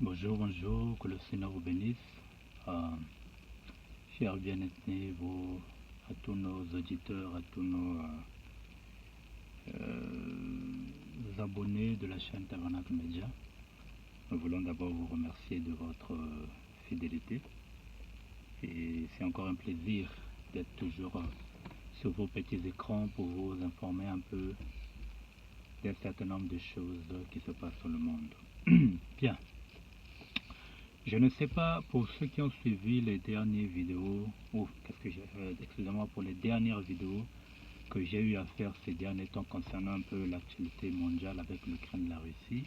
Bonjour, bonjour, que le Seigneur vous bénisse. Euh, Chers bien-aimés, à tous nos auditeurs, à tous nos abonnés de la chaîne Tabernacle Média, nous voulons d'abord vous remercier de votre fidélité. Et c'est encore un plaisir d'être toujours sur vos petits écrans pour vous informer un peu d'un certain nombre de choses qui se passent dans le monde. Bien. Je ne sais pas pour ceux qui ont suivi les dernières vidéos, ou excusez-moi, pour les dernières vidéos que j'ai eu à faire ces derniers temps concernant un peu l'actualité mondiale avec l'Ukraine et la Russie.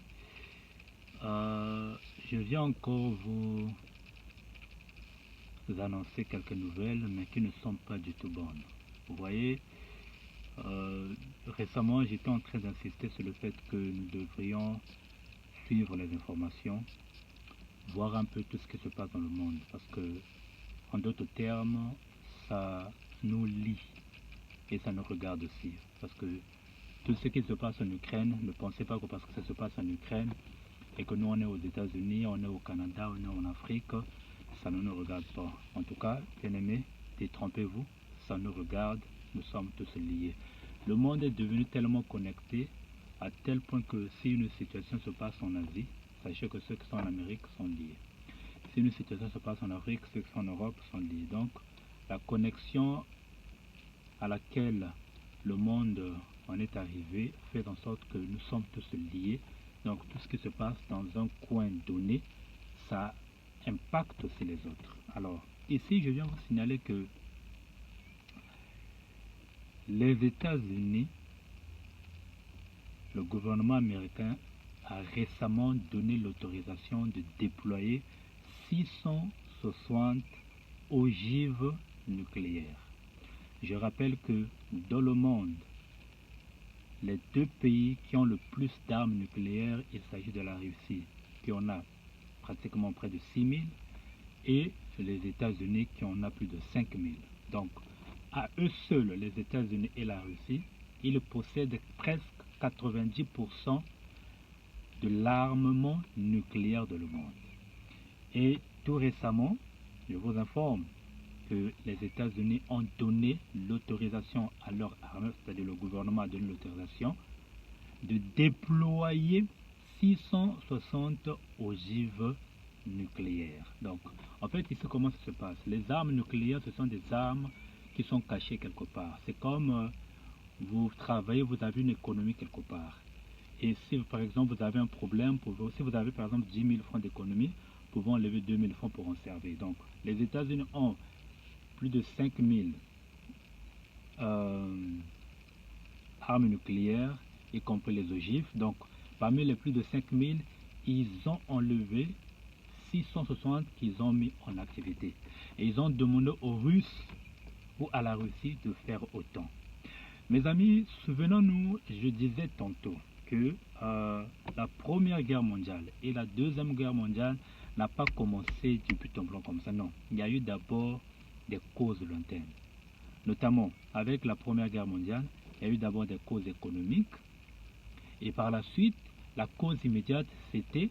Je viens encore vous annoncer quelques nouvelles, mais qui ne sont pas du tout bonnes. Vous voyez, récemment j'étais en train d'insister sur le fait que nous devrions suivre les informations, voir un peu tout ce qui se passe dans le monde, parce que en d'autres termes, ça nous lie et ça nous regarde aussi. Parce que tout ce qui se passe en Ukraine, ne pensez pas que parce que ça se passe en Ukraine et que nous on est aux États-Unis, on est au Canada, on est en Afrique, ça ne nous regarde pas. En tout cas, bien aimés, détrompez-vous, ça nous regarde, nous sommes tous liés. Le monde est devenu tellement connecté à tel point que si une situation se passe en Asie, sachez que ceux qui sont en Amérique sont liés. Si une situation se passe en Afrique, ceux qui sont en Europe sont liés. Donc, la connexion à laquelle le monde en est arrivé fait en sorte que nous sommes tous liés. Donc, tout ce qui se passe dans un coin donné, ça impacte aussi les autres. Alors, ici, je viens vous signaler que les États-Unis, le gouvernement américain a récemment donné l'autorisation de déployer 660 ogives nucléaires. Je rappelle que dans le monde, les deux pays qui ont le plus d'armes nucléaires, il s'agit de la Russie, qui en a pratiquement près de 6 000, et les États-Unis qui en a plus de 5 000. Donc, à eux seuls, les États-Unis et la Russie, ils possèdent presque 90% de l'armement nucléaire de le monde. Et tout récemment, je vous informe que les États-Unis ont donné l'autorisation à leur armée, c'est-à-dire le gouvernement a donné l'autorisation de déployer 660 ogives nucléaires. Donc, en fait, ici, comment ça se passe? Les armes nucléaires, ce sont des armes qui sont cachées quelque part. C'est comme vous travaillez, vous avez une économie quelque part. Et si, par exemple, vous avez un problème, si vous avez, par exemple, 10 000 francs d'économie, vous pouvez enlever 2 000 francs pour en servir. Donc, les États-Unis ont plus de 5 000 armes nucléaires, y compris les ogives. Donc, parmi les plus de 5 000, ils ont enlevé 660 qu'ils ont mis en activité. Et ils ont demandé aux Russes ou à la Russie de faire autant. Mes amis, souvenons-nous, je disais tantôt que la Première Guerre mondiale et la Deuxième Guerre mondiale n'a pas commencé du but en blanc comme ça, non. Il y a eu d'abord des causes lointaines. Notamment, avec la Première Guerre mondiale, il y a eu d'abord des causes économiques. Et par la suite, la cause immédiate, c'était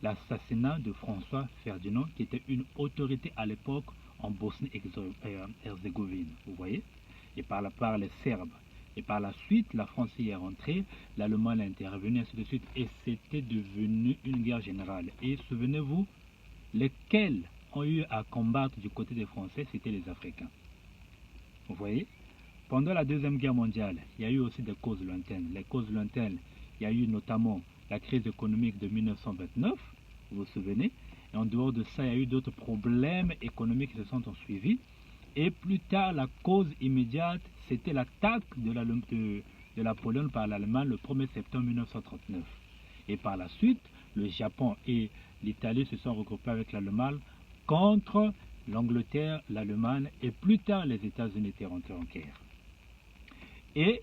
l'assassinat de François Ferdinand, qui était une autorité à l'époque en Bosnie-Herzégovine, vous voyez, et par les Serbes. Et par la suite, la France y est rentrée, l'Allemagne a intervenu, ainsi de suite, et c'était devenu une guerre générale. Et souvenez-vous, lesquels ont eu à combattre du côté des Français, c'était les Africains. Vous voyez, pendant la Deuxième Guerre mondiale, il y a eu aussi des causes lointaines. Les causes lointaines, il y a eu notamment la crise économique de 1929, vous vous souvenez, et en dehors de ça, il y a eu d'autres problèmes économiques qui se sont suivis. Et plus tard, la cause immédiate, c'était l'attaque de la Pologne par l'Allemagne le 1er septembre 1939. Et par la suite, le Japon et l'Italie se sont regroupés avec l'Allemagne contre l'Angleterre, l'Allemagne, et plus tard, les États-Unis étaient rentrés en guerre. Et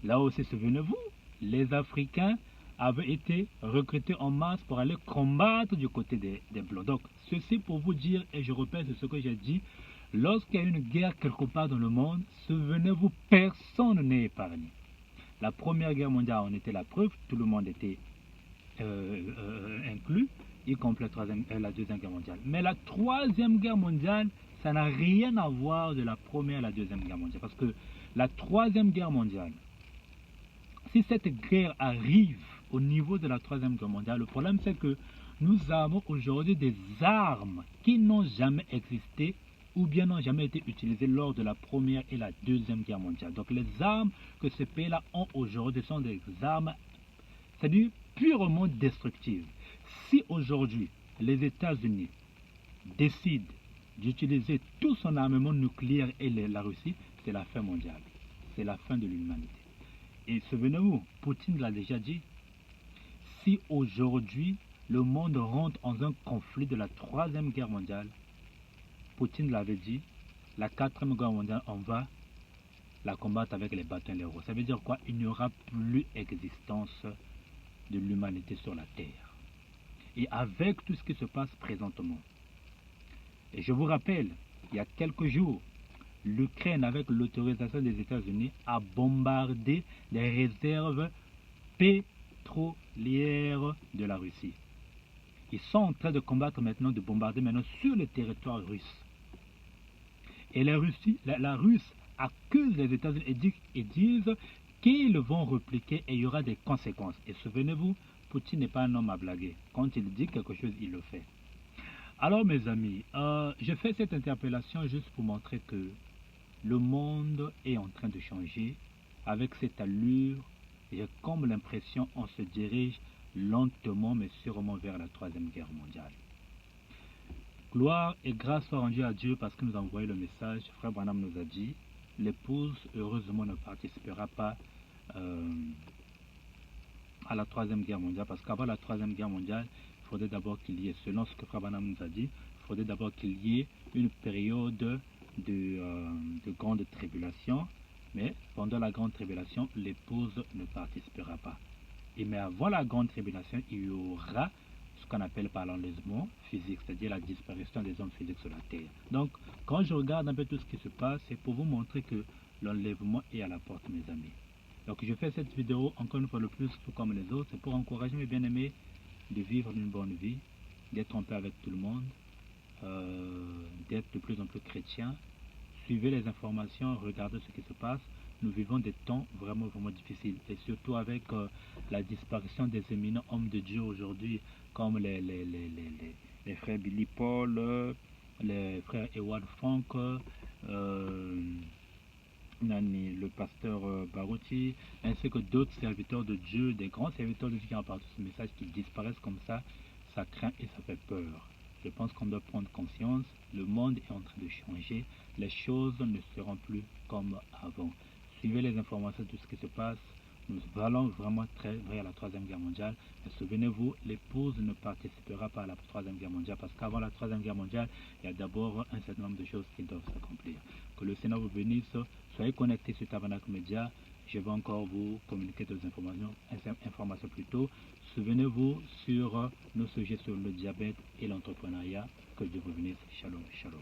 là aussi, souvenez-vous, les Africains avaient été recrutés en masse pour aller combattre du côté des Blancs. Donc, ceci pour vous dire, et je répète ce que j'ai dit, lorsqu'il y a une guerre quelque part dans le monde, souvenez-vous, personne n'est épargné. La Première Guerre mondiale en était la preuve, tout le monde était inclus, y compris la Deuxième Guerre mondiale. Mais la Troisième Guerre mondiale, ça n'a rien à voir de la Première et la Deuxième Guerre mondiale. Parce que la Troisième Guerre mondiale, si cette guerre arrive au niveau de la Troisième Guerre mondiale, le problème c'est que nous avons aujourd'hui des armes qui n'ont jamais existé ou bien n'ont jamais été utilisées lors de la Première et la Deuxième Guerre mondiale. Donc les armes que ces pays-là ont aujourd'hui sont des armes, c'est-à-dire purement destructives. Si aujourd'hui les États-Unis décident d'utiliser tout son armement nucléaire et la Russie, c'est la fin mondiale. C'est la fin de l'humanité. Et souvenez-vous, Poutine l'a déjà dit, si aujourd'hui le monde rentre dans un conflit de la Troisième Guerre mondiale, Poutine l'avait dit, la Quatrième Guerre mondiale, on va la combattre avec les bâtons et les roues. Ça veut dire quoi? Il n'y aura plus existence de l'humanité sur la Terre. Et avec tout ce qui se passe présentement, et je vous rappelle, il y a quelques jours, l'Ukraine, avec l'autorisation des États-Unis, a bombardé les réserves pétrolières de la Russie. Ils sont en train de combattre maintenant, de bombarder maintenant sur le territoire russe. Et la Russe accuse les États-Unis et disent qu'ils vont répliquer et il y aura des conséquences. Et souvenez-vous, Poutine n'est pas un homme à blaguer. Quand il dit quelque chose, il le fait. Alors mes amis, je fais cette interpellation juste pour montrer que le monde est en train de changer. Avec cette allure, j'ai comme l'impression qu'on se dirige lentement mais sûrement vers la Troisième Guerre mondiale. Gloire et grâce soient rendues à Dieu parce qu'il nous a envoyé le message. Frère Branham nous a dit, l'épouse heureusement ne participera pas à la Troisième Guerre mondiale, parce qu'avant la Troisième Guerre mondiale, il faudrait d'abord qu'il y ait, selon ce que Frère Branham nous a dit, il faudrait d'abord qu'il y ait une période de grande tribulation, mais pendant la grande tribulation, l'épouse ne participera pas. Et mais avant la grande tribulation, il y aura ce qu'on appelle par l'enlèvement physique, c'est-à-dire la disparition des hommes physiques sur la terre. Donc, quand je regarde un peu tout ce qui se passe, c'est pour vous montrer que l'enlèvement est à la porte, mes amis. Donc, je fais cette vidéo encore une fois le plus, tout comme les autres, c'est pour encourager mes bien-aimés de vivre une bonne vie, d'être en paix avec tout le monde, d'être de plus en plus chrétien. Suivez les informations, regardez ce qui se passe. Nous vivons des temps vraiment difficiles, et surtout avec la disparition des éminents hommes de Dieu aujourd'hui, comme les frères Billy Paul, les frères Edward Funk, le pasteur Baruti, ainsi que d'autres serviteurs de Dieu, des grands serviteurs de Dieu qui ont apporté ce message, qui disparaissent comme ça craint et ça fait peur. Je pense qu'on doit prendre conscience, le monde est en train de changer, les choses ne seront plus comme avant. Suivez les informations de tout ce qui se passe. Nous allons vraiment très vers la Troisième Guerre mondiale. Et souvenez-vous, l'épouse ne participera pas à la Troisième Guerre mondiale, parce qu'avant la Troisième Guerre mondiale, il y a d'abord un certain nombre de choses qui doivent s'accomplir. Que le Seigneur vous bénisse. Soyez connectés sur Tabernacle Média. Je vais encore vous communiquer des informations plus tôt. Souvenez-vous sur nos sujets sur le diabète et l'entrepreneuriat. Que Dieu vous bénisse. Shalom, shalom.